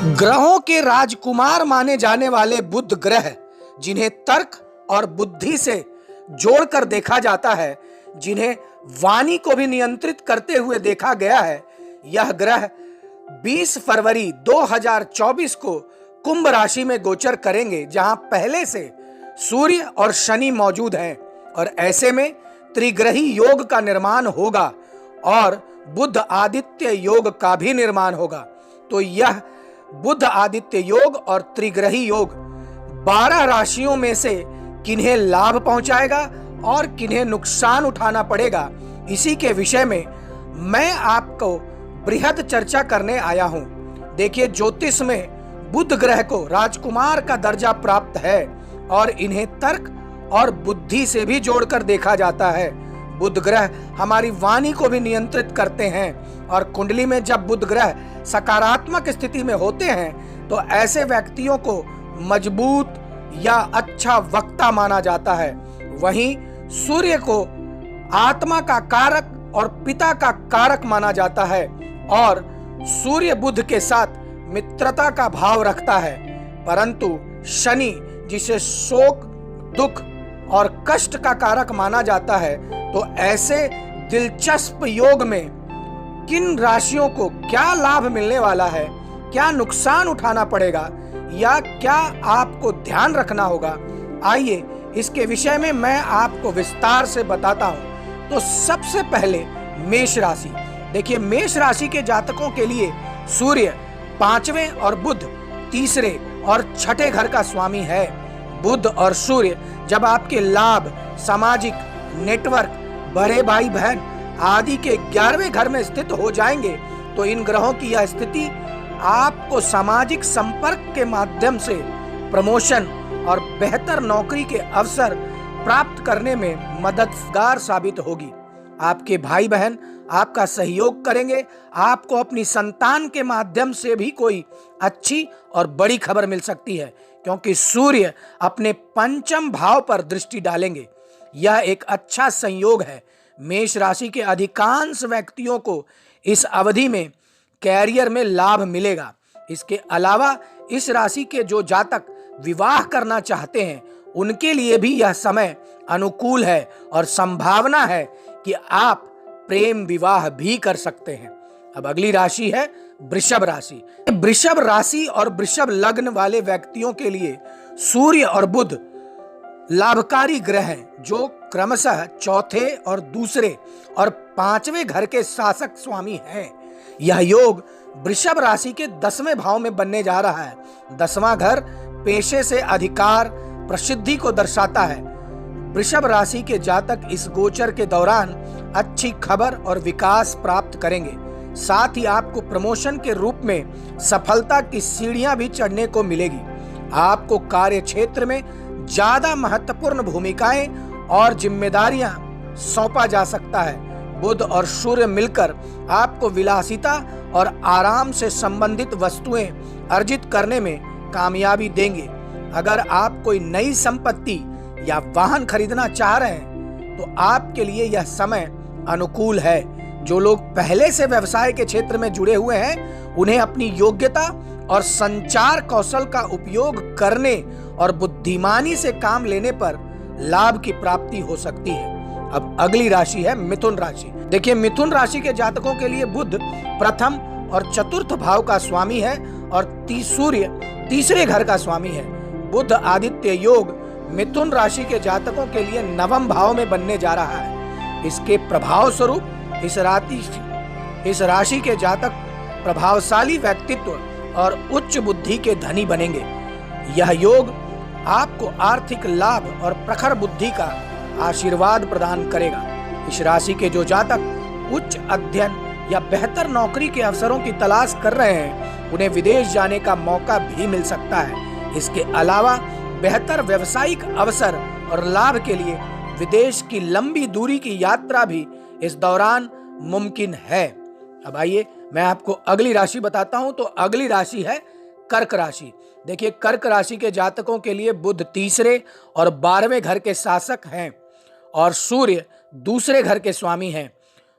ग्रहों के राजकुमार माने जाने वाले बुध ग्रह, जिन्हें तर्क और बुद्धि से जोड़कर देखा जाता है, जिन्हें वाणी को भी नियंत्रित करते हुए देखा गया है, यह ग्रह 20 फरवरी 2024 को कुंभ राशि में गोचर करेंगे, जहां पहले से सूर्य और शनि मौजूद हैं और ऐसे में त्रिग्रही योग का निर्माण होगा और बुध आदित्य योग का भी निर्माण होगा। तो यह बुध आदित्य योग और त्रिग्रही योग 12 राशियों में से किन्हें लाभ पहुंचाएगा और किन्हें नुकसान उठाना पड़ेगा, इसी के विषय में मैं आपको बृहद चर्चा करने आया हूं। देखिए, ज्योतिष में बुध ग्रह को राजकुमार का दर्जा प्राप्त है और इन्हें तर्क और बुद्धि से भी जोड़कर देखा जाता है। बुध ग्रह हमारी वाणी को भी नियंत्रित करते हैं और कुंडली में जब बुध ग्रह सकारात्मक स्थिति में होते हैं तो ऐसे व्यक्तियों को मजबूत या अच्छा वक्ता माना जाता है। वहीं सूर्य को आत्मा का कारक और पिता का कारक माना जाता है और सूर्य बुध के साथ मित्रता का भाव रखता है, परंतु शनि, जिसे शोक, दुख और कष्ट का कारक माना जाता है, तो ऐसे दिलचस्प योग में किन राशियों को क्या लाभ मिलने वाला है, क्या नुकसान उठाना पड़ेगा या क्या आपको ध्यान रखना होगा, आइए इसके विषय में मैं आपको विस्तार से बताता हूं। तो सबसे पहले मेष राशि। देखिए, मेष राशि के जातकों के लिए सूर्य 5वें और बुध 3रे और 6ठे घर का स्वामी है। बुध और सूर्य जब आपके लाभ, सामाजिक नेटवर्क, बड़े भाई बहन आदि के 11वें घर में स्थित हो जाएंगे, तो इन ग्रहों की यह स्थिति आपको सामाजिक संपर्क के माध्यम से प्रमोशन और बेहतर नौकरी के अवसर प्राप्त करने में मददगार साबित होगी। आपके भाई बहन आपका सहयोग करेंगे। आपको अपनी संतान के माध्यम से भी कोई अच्छी और बड़ी खबर मिल सकती है, क्योंकि सूर्य अपने 5म भाव पर दृष्टि डालेंगे। यह एक अच्छा संयोग है। मेष राशि के अधिकांश व्यक्तियों को इस अवधि में कैरियर में लाभ मिलेगा। इसके अलावा इस राशि के जो जातक विवाह करना चाहते हैं, उनके लिए भी यह समय अनुकूल है और संभावना है कि आप प्रेम विवाह भी कर सकते हैं। अब अगली राशि है वृषभ राशि। वृषभ राशि और वृषभ लग्न वाले व्यक्तियों के लिए सूर्य और बुध लाभकारी ग्रह हैं, जो क्रमशः 4थे और 2रे और 5वें घर के शासक स्वामी हैं। यह योग वृषभ राशि के 10वें भाव में बनने जा रहा है। 10वां घर पेशे से अधिकार, प्रसिद्धि को दर्शाता है। वृषभ राशि के जातक इस गोचर के दौरान अच्छी खबर और विकास प्राप्त करेंगे। साथ ही आपको प्रमोशन के रूप में सफलता की सीढ़ियां भी चढ़ने को मिलेगी। आपको कार्य क्षेत्र में ज्यादा महत्वपूर्ण भूमिकाएं और जिम्मेदारियां सौंपा जा सकता है। बुध और सूर्य मिलकर आपको विलासिता और आराम से संबंधित वस्तुएं अर्जित करने में कामयाबी देंगे। अगर आप कोई नई संपत्ति या वाहन खरीदना चाह रहे हैं, तो आपके लिए यह समय अनुकूल है। जो लोग पहले से व्यवसाय के क्षेत्र में जुड़े हुए हैं, उन्हें अपनी योग्यता और संचार कौशल का उपयोग करने और बुद्धिमानी से काम लेने पर लाभ की प्राप्ति हो सकती है। अब अगली राशि है मिथुन राशि। देखिए, मिथुन राशि के जातकों के लिए बुध 1म और 4th भाव का स्वामी है और सूर्य 3रे घर का स्वामी है। बुध आदित्य योग मिथुन राशि के जातकों के लिए 9वें भाव में बनने जा रहा है। इसके प्रभाव स्वरूप इस राशि के जातक प्रभावशाली व्यक्तित्व और उच्च बुद्धि के धनी बनेंगे। यह योग आपको आर्थिक लाभ और प्रखर बुद्धि का आशीर्वाद प्रदान करेगा। इस राशि के जो जातक उच्च अध्ययन या बेहतर नौकरी के अवसरों की तलाश कर रहे हैं, उन्हें विदेश जाने का मौका भी मिल सकता है। इसके अलावा बेहतर व्यावसायिक अवसर और लाभ के लिए विदेश की लंबी दूरी की यात्रा भी इस दौरान मुमकिन है। अब आइए मैं आपको अगली राशि बताता हूं। तो अगली राशि है कर्क राशि। देखिए, कर्क राशि के जातकों के लिए बुध 3रे और 12वें घर के शासक हैं और सूर्य 2रे घर के स्वामी हैं।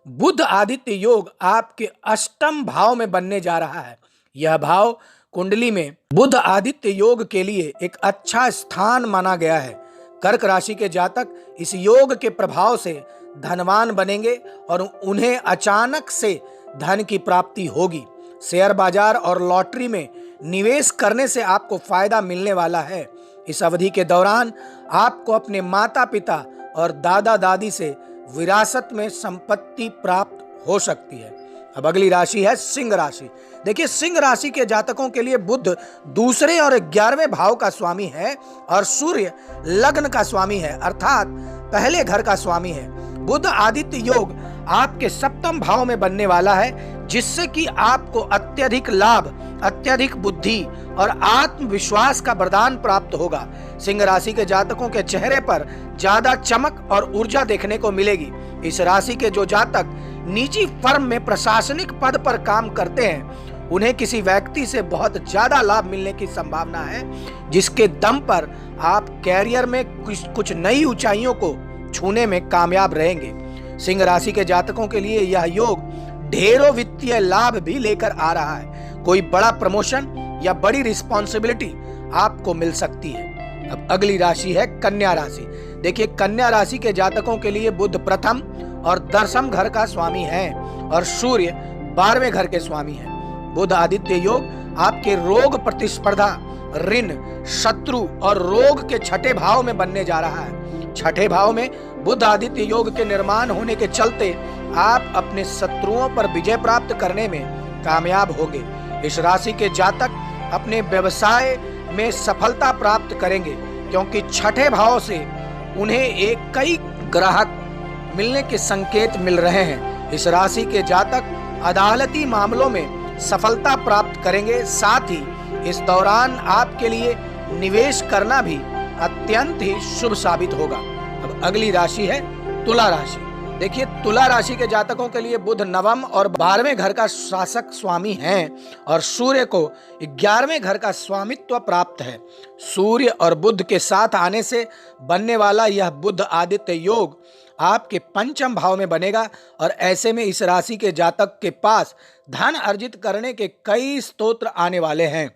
बुध आदित्य योग आपके 8म भाव में बनने जा रहा है। यह भाव कुंडली में बुध आदित्य योग के लिए एक अच्छा स्थान माना गया है। कर्क राशि के जातक इस योग के प्रभाव से धनवान बनेंगे और उन्हें अचानक से धन की प्राप्ति होगी। शेयर बाजार और लॉटरी में निवेश करने से आपको फायदा मिलने वाला है। इस अवधि के दौरान आपको अपने माता पिता और दादा दादी से विरासत में संपत्ति प्राप्त हो सकती है। अब अगली राशि है सिंह राशि। देखिए, सिंह राशि के जातकों के लिए बुध दूसरे और 11वें भाव का स्वामी है और सूर्य लग्न का स्वामी है, अर्थात पहले घर का स्वामी है। बुध आदित्य योग आपके 7वें भाव में बनने वाला है, जिससे कि आपको अत्यधिक लाभ, अत्यधिक बुद्धि और आत्मविश्वास का वरदान प्राप्त होगा। सिंह राशि के जातकों के चेहरे पर ज्यादा चमक और ऊर्जा देखने को मिलेगी। इस राशि के जो जातक निजी फर्म में प्रशासनिक पद पर काम करते हैं, उन्हें किसी व्यक्ति से बहुत ज्यादा लाभ मिलने की संभावना है, जिसके दम पर आप कैरियर में कुछ नई ऊंचाइयों को छूने में कामयाब रहेंगे। सिंह राशि के जातकों के लिए यह योग ढेरों वित्तीय लाभ भी लेकर आ रहा है। कोई बड़ा प्रमोशन या बड़ी रिस्पॉन्सिबिलिटी आपको मिल सकती है। अब अगली राशि है कन्या राशि। देखिए, कन्या राशि के जातकों के लिए बुध प्रथम और 10वें घर का स्वामी है और सूर्य 12वें घर के स्वामी है। बुध आदित्य योग आपके रोग, प्रतिस्पर्धा, ऋण, शत्रु और रोग के 6ठे भाव में बनने जा रहा है। 6ठे भाव में बुध आदित्य योग के निर्माण होने के चलते आप अपने शत्रुओं पर विजय प्राप्त करने में कामयाब होंगे। इस राशि के जातक अपने व्यवसाय में सफलता प्राप्त करेंगे, क्योंकि 6ठे भाव से उन्हें कई ग्राहक मिलने के संकेत मिल रहे हैं। इस राशि के जातक अदालती मामलों में सफलता प्राप्त करेंगे। साथ ही इस दौरान आपके लिए निवेश करना भी अत्यंत ही शुभ साबित होगा। अब अगली राशि है तुला राशि। देखिए, तुला राशि के जातकों के लिए बुध 9वें और 12वें घर का शासक स्वामी हैं और सूर्य को 11वें घर का स्वामित्व प्राप्त है। सूर्य और बुध के साथ आने से बनने वाला यह बुध आदित्य योग आपके 5वें भाव में बनेगा और ऐसे में इस राशि के जातक के पास धन अर्जित करने के कई स्रोत आने वाले हैं।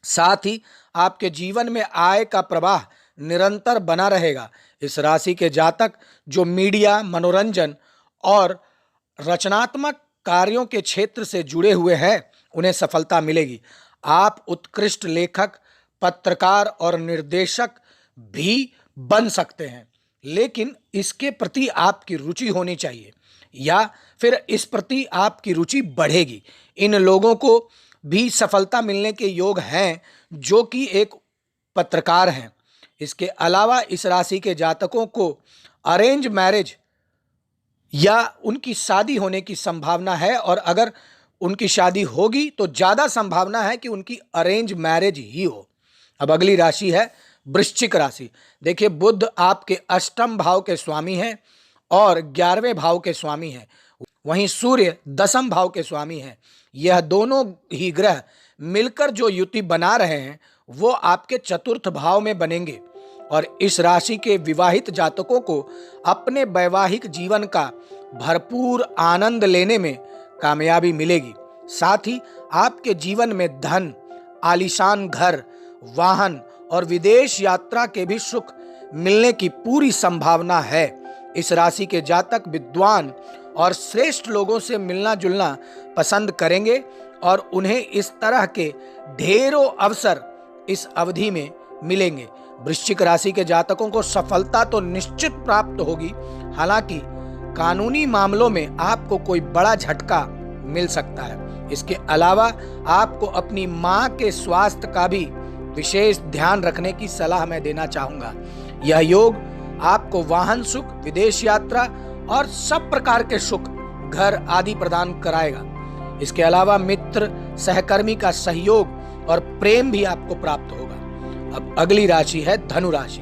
साथ ही आपके जीवन में आय का प्रवाह निरंतर बना रहेगा। इस राशि के जातक जो मीडिया, मनोरंजन और रचनात्मक कार्यों के क्षेत्र से जुड़े हुए हैं, उन्हें सफलता मिलेगी। आप उत्कृष्ट लेखक, पत्रकार और निर्देशक भी बन सकते हैं, लेकिन इसके प्रति आपकी रुचि होनी चाहिए या फिर इस प्रति आपकी रुचि बढ़ेगी। इन लोगों को भी सफलता मिलने के योग हैं जो कि एक पत्रकार हैं। इसके अलावा इस राशि के जातकों को अरेंज मैरिज या उनकी शादी होने की संभावना है, और अगर उनकी शादी होगी तो ज़्यादा संभावना है कि उनकी अरेंज मैरिज ही हो। अब अगली राशि है वृश्चिक राशि। देखिए, बुध आपके 8वें भाव के स्वामी हैं और 11वें भाव के स्वामी हैं। वहीं सूर्य 10वें भाव के स्वामी हैं। यह दोनों ही ग्रह मिलकर जो युति बना रहे हैं वो आपके 4th भाव में बनेंगे और इस राशि के विवाहित जातकों को अपने वैवाहिक जीवन का भरपूर आनंद लेने में कामयाबी मिलेगी। साथ ही आपके जीवन में धन, आलीशान घर, वाहन और विदेश यात्रा के भी सुख मिलने की पूरी संभावना है। इस राशि के जातक विद्वान और श्रेष्ठ लोगों से मिलना जुलना पसंद करेंगे और उन्हें इस तरह के ढेरों अवसर इस अवधि में मिलेंगे। वृश्चिक राशि के जातकों को सफलता तो निश्चित प्राप्त होगी, हालांकि कानूनी मामलों में आपको कोई बड़ा झटका मिल सकता है। इसके अलावा आपको अपनी मां के स्वास्थ्य का भी विशेष ध्यान रखने की सलाह मैं देना चाहूंगा। यह योग आपको वाहन सुख, विदेश यात्रा और सब प्रकार के सुख, घर आदि प्रदान कराएगा। इसके अलावा मित्र, सहकर्मी का सहयोग और प्रेम भी आपको प्राप्त होगा। अब अगली राशि है धनु राशि।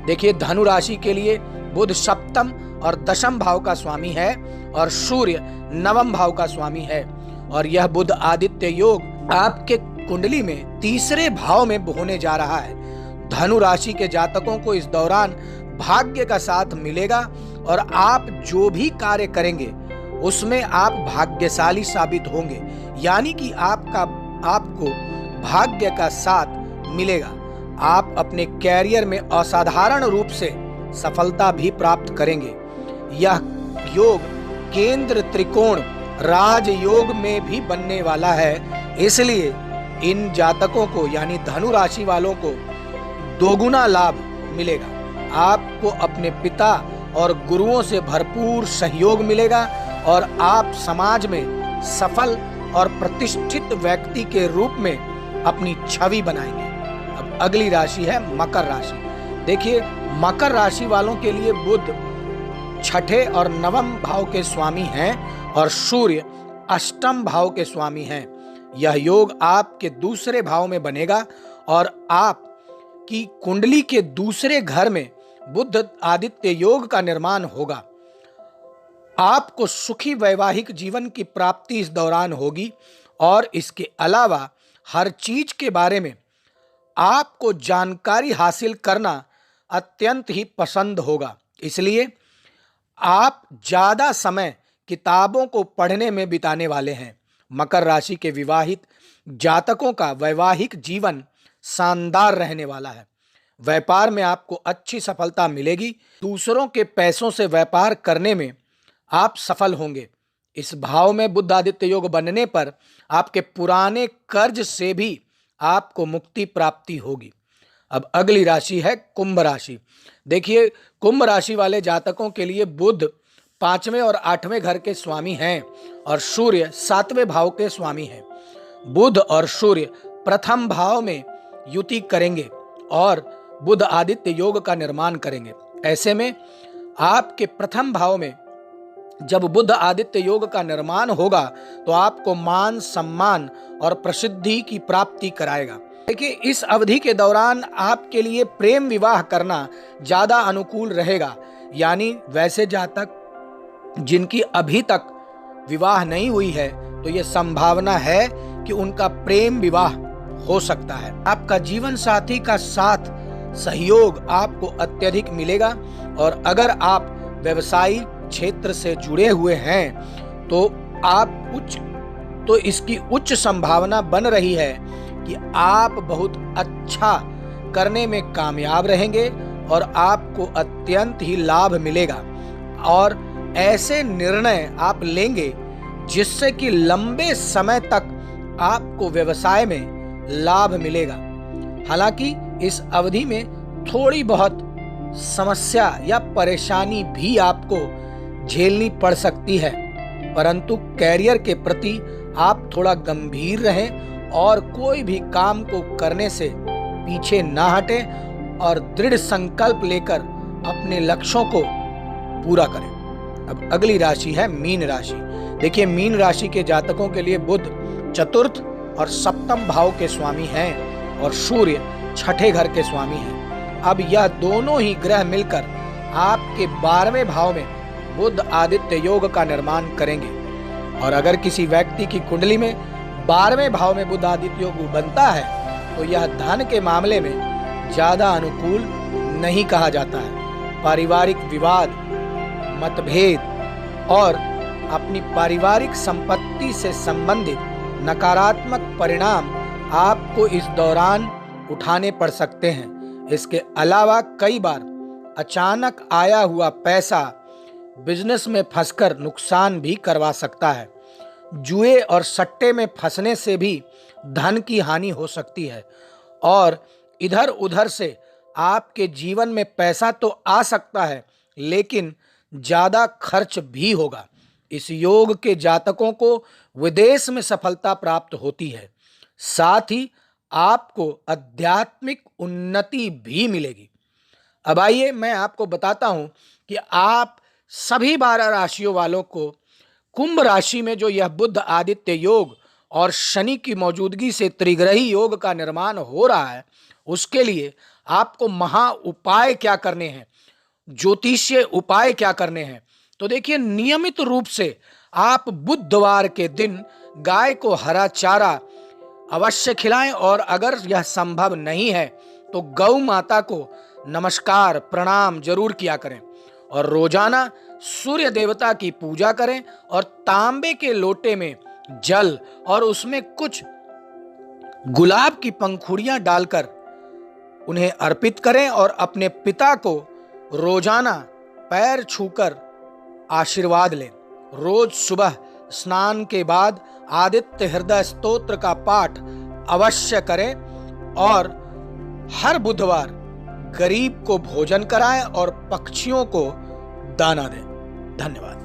देखिए, धनु राशि के लिए बुध 7वें और 10वें भाव का स्वामी है और सूर्य 9वें भाव का स्वामी है और यह बुध आदित्य योग आपके कुंडली में 3रे भाव में होने जा रहा है। धनु राशि के जातकों को इस दौरान भाग्य का साथ मिलेगा और आप जो भी कार्य करेंगे उसमें आप भाग्यशाली साबित होंगे, यानी कि आपको भाग्य का साथ मिलेगा। आप अपने कैरियर में असाधारण रूप से सफलता भी प्राप्त करेंगे। यह योग केंद्र त्रिकोण राजयोग में भी बनने वाला है, इसलिए इन जातकों को यानी धनु राशि वालों को दोगुना लाभ मिलेगा। आपको अपने पिता और गुरुओं से भरपूर सहयोग मिलेगा और आप समाज में सफल और प्रतिष्ठित व्यक्ति के रूप में अपनी छवि बनाएंगे। अब अगली राशि है मकर राशि। देखिए, मकर राशि वालों के लिए बुध छठे और नवम भाव के स्वामी हैं और सूर्य अष्टम भाव के स्वामी हैं। यह योग आपके दूसरे भाव में बनेगा और आप की कुंडली के दूसरे घर में बुध आदित्य योग का निर्माण होगा। आपको सुखी वैवाहिक जीवन की प्राप्ति इस दौरान होगी और इसके अलावा हर चीज के बारे में आपको जानकारी हासिल करना अत्यंत ही पसंद होगा। इसलिए आप ज्यादा समय किताबों को पढ़ने में बिताने वाले हैं। मकर राशि के विवाहित जातकों का वैवाहिक जीवन शानदार रहने वाला है। व्यापार में आपको अच्छी सफलता मिलेगी। दूसरों के पैसों से व्यापार करने में आप सफल होंगे। इस भाव में बुध आदित्य योग बनने पर आपके पुराने कर्ज से भी आपको मुक्ति प्राप्ति होगी। अब अगली राशि है कुंभ राशि। देखिए, कुंभ राशि वाले जातकों के लिए बुध 5वें और 8वें घर के स्वामी हैं और सूर्य 7वें भाव के स्वामी हैं। बुध और सूर्य प्रथम भाव में युति करेंगे और बुध आदित्य योग का निर्माण करेंगे। ऐसे में आपके प्रथम भाव में जब बुध आदित्य योग का निर्माण होगा तो आपको मान सम्मान और प्रसिद्धि की प्राप्ति कराएगा। देखिए, इस अवधि के दौरान आपके लिए प्रेम विवाह करना ज्यादा अनुकूल रहेगा। यानी वैसे जातक जिनकी अभी तक विवाह नहीं हुई है तो ये संभावना है कि उनका प्रेम विवाह हो सकता है। आपका जीवन साथी का साथ सहयोग आपको अत्यधिक मिलेगा और अगर आप व्यवसायिक क्षेत्र से जुड़े हुए हैं तो इसकी उच्च संभावना बन रही है कि आप बहुत अच्छा करने में कामयाब रहेंगे और आपको अत्यंत ही लाभ मिलेगा और ऐसे निर्णय आप लेंगे जिससे कि लंबे समय तक आपको व्यवसाय में लाभ मिलेगा। हालांकि इस अवधि में थोड़ी बहुत समस्या या परेशानी भी आपको झेलनी पड़ सकती है, परंतु कैरियर के प्रति आप थोड़ा गंभीर रहें और कोई भी काम को करने से पीछे ना हटें और दृढ़ संकल्प लेकर अपने लक्ष्यों को पूरा करें। अब अगली राशि है मीन राशि। देखिए, मीन राशि के जातकों के लिए बुध चतुर्थ और सप्तम भाव के स्वामी हैं और सूर्य छठे घर के स्वामी हैं। अब यह दोनों ही ग्रह मिलकर आपके 12वें भाव में बुध आदित्य योग का निर्माण करेंगे और अगर किसी व्यक्ति की कुंडली में 12वें भाव में बुध आदित्य योग बनता है तो यह धन के मामले में ज्यादा अनुकूल नहीं कहा जाता है। पारिवारिक विवाद, मतभेद और अपनी पारिवारिक संपत्ति से संबंधित नकारात्मक परिणाम आपको इस दौरान उठाने पड़ सकते हैं। इसके अलावा कई बार अचानक आया हुआ पैसा बिजनेस में फंसकर नुकसान भी करवा सकता है। जुए और सट्टे में फंसने से भी धन की हानि हो सकती है और इधर उधर से आपके जीवन में पैसा तो आ सकता है लेकिन ज्यादा खर्च भी होगा। इस योग के जातकों को विदेश में सफलता प्राप्त होती है, साथ ही आपको आध्यात्मिक उन्नति भी मिलेगी। अब आइए मैं आपको बताता हूं कि आप सभी 12 राशियों वालों को कुंभ राशि में जो यह बुध आदित्य योग और शनि की मौजूदगी से त्रिग्रही योग का निर्माण हो रहा है, उसके लिए आपको महा उपाय क्या करने हैं, ज्योतिषीय उपाय क्या करने हैं। तो देखिए, नियमित रूप से आप बुधवार के दिन गाय को हरा चारा अवश्य खिलाएं और अगर यह संभव नहीं है तो गौ माता को नमस्कार प्रणाम जरूर किया करें और रोजाना सूर्य देवता की पूजा करें और तांबे के लोटे में जल और उसमें कुछ गुलाब की पंखुड़ियां डालकर उन्हें अर्पित करें और अपने पिता को रोजाना पैर छूकर आशीर्वाद लें। रोज सुबह स्नान के बाद आदित्य हृदय स्तोत्र का पाठ अवश्य करें और हर बुधवार गरीब को भोजन कराएं और पक्षियों को दाना दें। धन्यवाद।